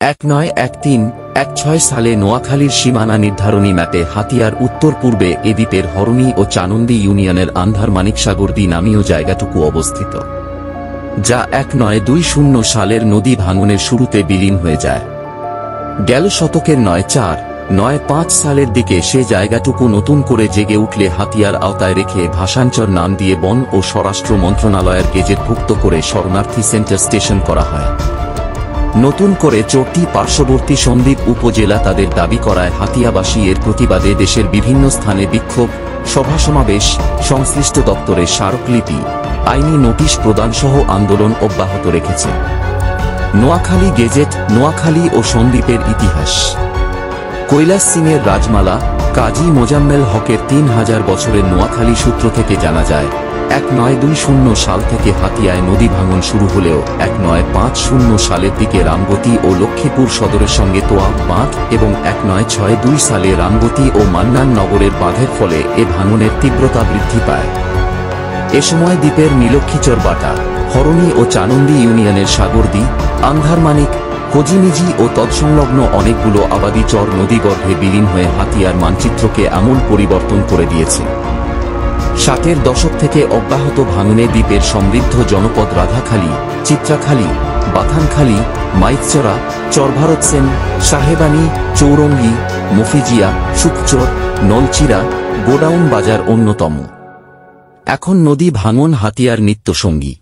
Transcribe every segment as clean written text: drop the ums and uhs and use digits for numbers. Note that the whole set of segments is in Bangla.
1913-16 সালে নোয়াখালীর সীমানা নির্ধারণী ম্যাপে হাতিয়ার উত্তর পূর্বে এ দ্বীপের হরণী ও চানন্দী ইউনিয়নের আন্ধার মানিকসাগরদী নামীয় জায়গাটুকু অবস্থিত, যা 1920 সালের নদী ভাঙনের শুরুতে বিলীন হয়ে যায়। গেল শতকের 1904-1905 সালের দিকে সে জায়গাটুকু নতুন করে জেগে উঠলে হাতিয়ার আওতায় রেখে ভাষাঞ্চর নাম দিয়ে বন ও স্বরাষ্ট্র মন্ত্রণালয়ের গেজেটভুক্ত করে শরণার্থী সেন্টার স্টেশন করা হয়। নতুন করে চরটি পার্শ্ববর্তী সন্দ্বীপ উপজেলা তাদের দাবি করায় হাতিয়াবাসী এর প্রতিবাদে দেশের বিভিন্ন স্থানে বিক্ষোভ, সভাসমাবেশ, সংশ্লিষ্ট দপ্তরে স্মারকলিপি, আইনি নোটিশ প্রদানসহ আন্দোলন অব্যাহত রেখেছে। নোয়াখালী গেজেট, নোয়াখালী ও সন্দ্বীপের ইতিহাস। কৈলাস সিংয়ের রাজমালা, কাজী মোজাম্মেল হকের 3000 বছরের নোয়াখালী সূত্র থেকে জানা যায়, 1920 সাল থেকে হাতিয়ায় নদী ভাঙন শুরু হলেও 1950 সালের দিকে রামগতি ও লক্ষ্মীপুর সদরের সঙ্গে তোয়াব বাঁধ এবং 1962 সালে রামগতি ও মান্নান নগরের বাঁধের ফলে এ ভাঙনের তীব্রতা বৃদ্ধি পায়। এ সময় দ্বীপের নীলক্ষীচর বাটা, হরণী ও চানন্দী ইউনিয়নের সাগরদী, আন্ধারমানিক, কজিমিজি ও তৎসংলগ্ন অনেকগুলো আবাদী চর নদীগর্ভে বিলীন হয়ে হাতিয়ার মানচিত্রকে আমূল পরিবর্তন করে দিয়েছে। 60-এর দশক থেকে অব্যাহত ভাঙনে দ্বীপের সমৃদ্ধ জনপদ রাধাখালী, চিত্রাখালী, বাথানখালী, মাইকচরা, চরভারতসেন, সাহেবানী, চৌরঙ্গী, মফিজিয়া, সুকচর, নলচিরা, গোডাউন বাজার অন্যতম। এখন নদী ভাঙন হাতিয়ার নিত্যসঙ্গী।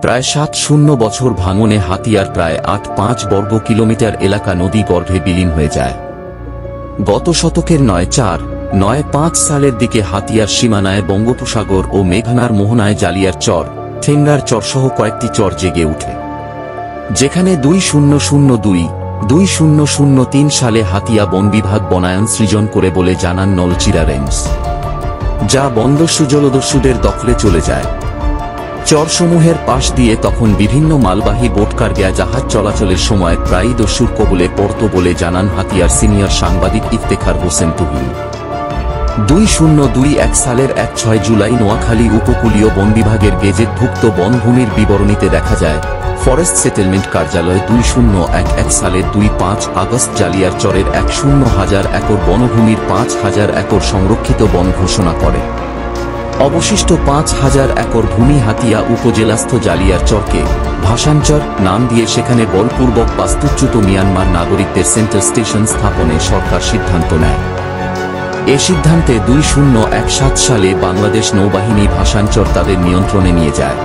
প্রায় 70 বছর ভাঙনে হাতিয়ার প্রায় 8.5 বর্গ কিলোমিটার এলাকা নদী গর্ভে বিলীন হয়ে যায়। গত শতকের 1904-1905 সালের দিকে হাতিয়ার সীমানায় বঙ্গোপসাগর ও মেঘনার মোহনায় জালিয়ার চর, ঠেঙ্গার চরসহ কয়েকটি চর জেগে ওঠে, যেখানে 2002-2003 সালে হাতিয়া বন বিভাগ বনায়ন সৃজন করে বলে জানান নলচিরা রেঞ্জ, যা বন্দস্যু জলদস্যুদের দখলে চলে যায়। চরসমূহের পাশ দিয়ে তখন বিভিন্ন মালবাহী বোটকারগা জাহাজ চলাচলের সময় প্রায়ই দস্যুর কবলে পড়ত বলে জানান হাতিয়ার সিনিয়র সাংবাদিক ইফতেখার হোসেন তুহিন। 2021 সালের 6 জুলাই নোয়াখালী উপকূলীয় বন বিভাগের গেজেটভুক্ত বনভূমির বিবরণীতে দেখা যায়, ফরেস্ট সেটেলমেন্ট কার্যালয় 2011 সালের 2-5 আগস্ট জালিয়ার চরের 100,000 একর বনভূমির 5,000 একর সংরক্ষিত বন ঘোষণা করে। অবশিষ্ট 5,000 একর ভূমি হাতিয়া উপজেলাস্থ জালিয়ার চরকে ভাষাঞ্চর নাম দিয়ে সেখানে বলপূর্বক বাস্তুচ্যুত মিয়ানমার নাগরিকদের সেন্টার স্টেশন স্থাপনে সরকার সিদ্ধান্ত নেয়। এ সিদ্ধান্তে 2017 সালে বাংলাদেশ নৌবাহিনী ভাষাঞ্চর তাদের নিয়ন্ত্রণে নিয়ে যায়।